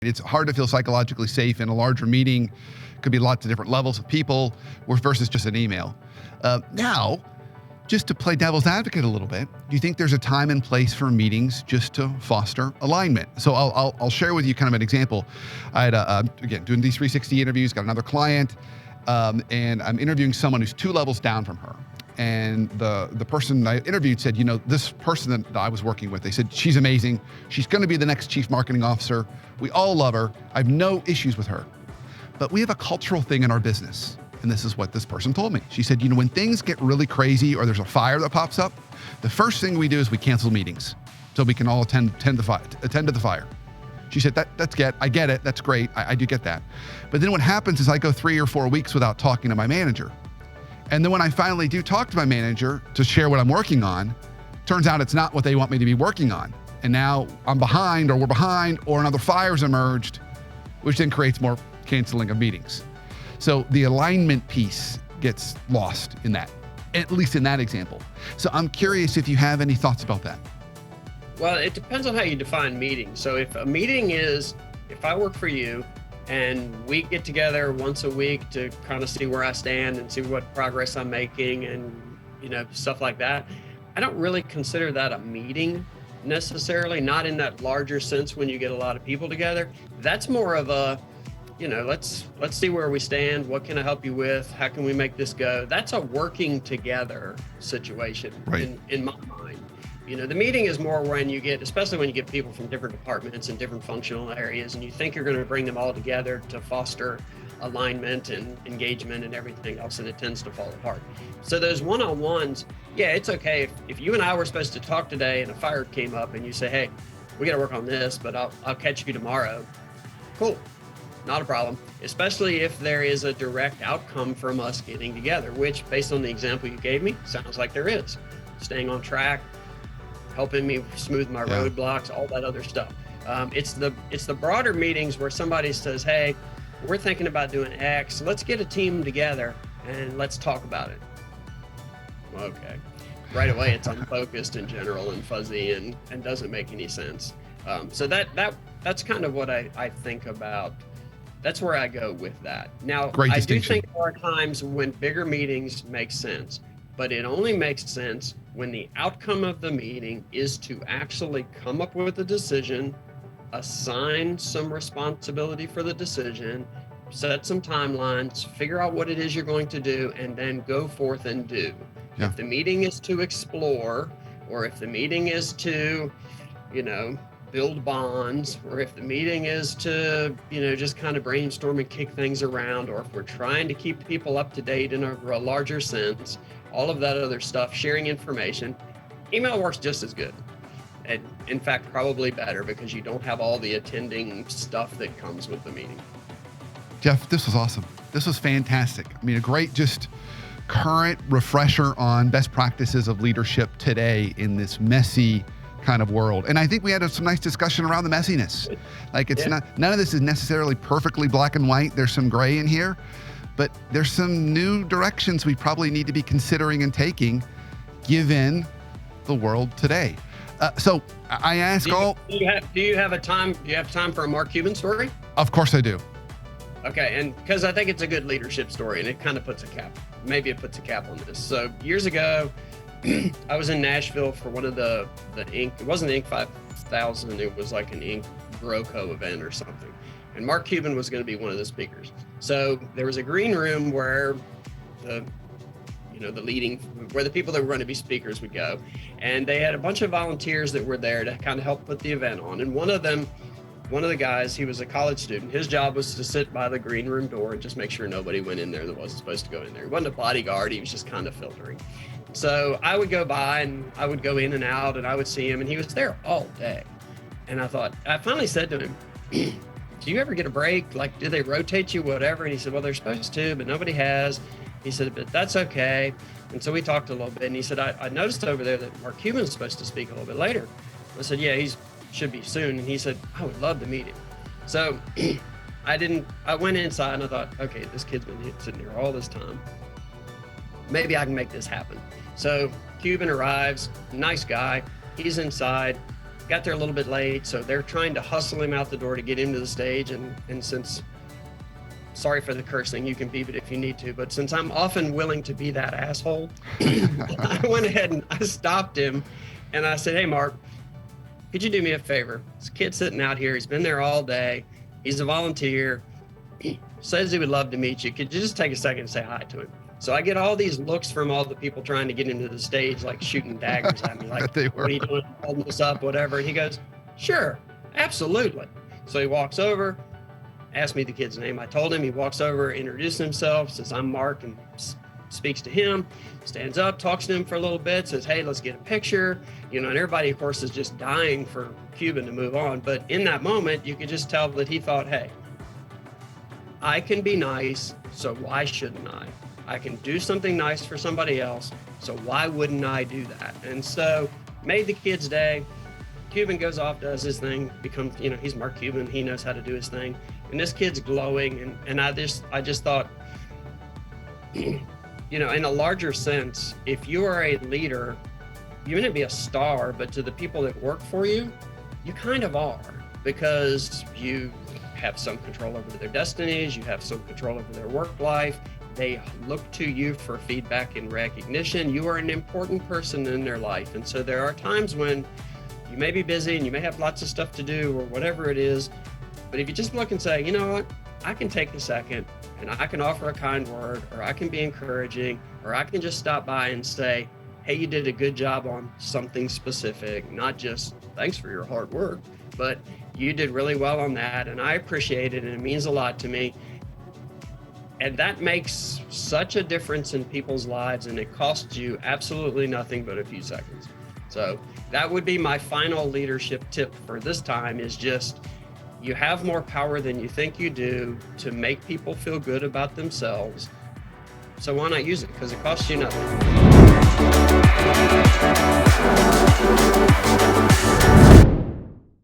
It's hard to feel psychologically safe in a larger meeting. Could be lots of different levels of people versus just an email. Now, just to play devil's advocate a little bit, do you think there's a time and place for meetings just to foster alignment? So I'll share with you kind of an example. I had, again, doing these 360 interviews, got another client, and I'm interviewing someone who's 2 levels down from her. And the person I interviewed said, this person that I was working with, they said, she's amazing. She's going to be the next chief marketing officer. We all love her. I have no issues with her. But we have a cultural thing in our business. And this is what this person told me. She said, when things get really crazy or there's a fire that pops up, the first thing we do is we cancel meetings so we can all attend to the fire. She said, I get it. That's great. I do get that. But then what happens is I go 3 or 4 weeks without talking to my manager. And then when I finally do talk to my manager to share what I'm working on, turns out it's not what they want me to be working on. And now I'm behind, or we're behind, or another fire's emerged, which then creates more canceling of meetings. So the alignment piece gets lost in that, at least in that example. So I'm curious if you have any thoughts about that. Well, it depends on how you define meeting. So if a meeting is, if I work for you, and we get together once a week to kind of see where I stand and see what progress I'm making and, stuff like that. I don't really consider that a meeting necessarily, not in that larger sense when you get a lot of people together. That's more of a, let's see where we stand. What can I help you with? How can we make this go? That's a working together situation, right, in my mind. The meeting is more when you get, especially when you get people from different departments and different functional areas, and you think you're going to bring them all together to foster alignment and engagement and everything else, and it tends to fall apart. So those one-on-ones, yeah, it's okay. If you and I were supposed to talk today and a fire came up and you say, hey, we got to work on this, but I'll catch you tomorrow. Cool. Not a problem, especially if there is a direct outcome from us getting together, which based on the example you gave me, sounds like there is. Staying on track, helping me smooth my roadblocks, all that other stuff. It's the broader meetings where somebody says, hey, we're thinking about doing X. Let's get a team together and let's talk about it. Okay. Right away, it's unfocused in general and fuzzy and doesn't make any sense. So that's kind of what I think about. That's where I go with that. Now, I do think there are times when bigger meetings make sense, but it only makes sense when the outcome of the meeting is to actually come up with a decision, assign some responsibility for the decision, set some timelines, figure out what it is you're going to do, and then go forth and do. Yeah. If the meeting is to explore, or if the meeting is to, build bonds, or if the meeting is to, just kind of brainstorm and kick things around, or if we're trying to keep people up to date in a larger sense, all of that other stuff, sharing information, email works just as good. And in fact, probably better because you don't have all the attending stuff that comes with the meeting. Jeff, this was awesome. This was fantastic. I mean, a great just current refresher on best practices of leadership today in this messy kind of world. And I think we had some nice discussion around the messiness. Like none of this is necessarily perfectly black and white. There's some gray in here, but there's some new directions we probably need to be considering and taking given the world today. So I ask do you have time for a Mark Cuban story? Of course I do. Okay, and because I think it's a good leadership story and it kind of puts a cap on this. So years ago, I was in Nashville for one of the Inc. It wasn't the Inc. 5000. It was like an Inc. Broco event or something. And Mark Cuban was going to be one of the speakers. So there was a green room where where the people that were going to be speakers would go. And they had a bunch of volunteers that were there to kind of help put the event on. And one of the guys, he was a college student. His job was to sit by the green room door and just make sure nobody went in there that wasn't supposed to go in there. He wasn't a bodyguard. He was just kind of filtering. So I would go by and I would go in and out and I would see him, and he was there all day. And I finally said to him, do you ever get a break? Like, do they rotate you, whatever? And he said, well, they're supposed to, but nobody has. He said, but that's okay. And so we talked a little bit, and he said, I noticed over there that Mark Cuban's supposed to speak a little bit later. I said, yeah, should be soon. And he said, I would love to meet him. So I went inside and I thought, okay, this kid's been sitting here all this time. Maybe I can make this happen. So Cuban arrives, nice guy. He's inside. got there a little bit late, so they're trying to hustle him out the door to get him to the stage. And since, sorry for the cursing, you can beep it if you need to, but since I'm often willing to be that asshole, I went ahead and I stopped him and I said, "Hey, Mark, could you do me a favor? This kid's sitting out here. He's been there all day. He's a volunteer. He says he would love to meet you. Could you just take a second and say hi to him?" So I get all these looks from all the people trying to get him to the stage, like shooting daggers at me, like, "What are you doing? Holding us up, whatever." And he goes, "Sure, absolutely." So he walks over, asked me the kid's name. I told him. He walks over, introduces himself, says, "I'm Mark," and speaks to him, stands up, talks to him for a little bit, says, "Hey, let's get a picture." And everybody, of course, is just dying for Cuban to move on. But in that moment, you could just tell that he thought, "Hey, I can be nice, so why shouldn't I? I can do something nice for somebody else, so why wouldn't I do that?" And so made the kid's day. Cuban goes off, does his thing, becomes, he's Mark Cuban, he knows how to do his thing. And this kid's glowing. And I just thought, in a larger sense, if you are a leader, you may not be a star, but to the people that work for you, you kind of are, because you have some control over their destinies, you have some control over their work life. They look to you for feedback and recognition. You are an important person in their life. And so there are times when you may be busy and you may have lots of stuff to do or whatever it is. But if you just look and say, "You know what, I can take a second and I can offer a kind word, or I can be encouraging, or I can just stop by and say, 'Hey, you did a good job on something specific,' not just thanks for your hard work, but you did really well on that. And I appreciate it. And it means a lot to me." And that makes such a difference in people's lives, and it costs you absolutely nothing but a few seconds. So that would be my final leadership tip for this time, is just, you have more power than you think you do to make people feel good about themselves. So why not use it? Because it costs you nothing.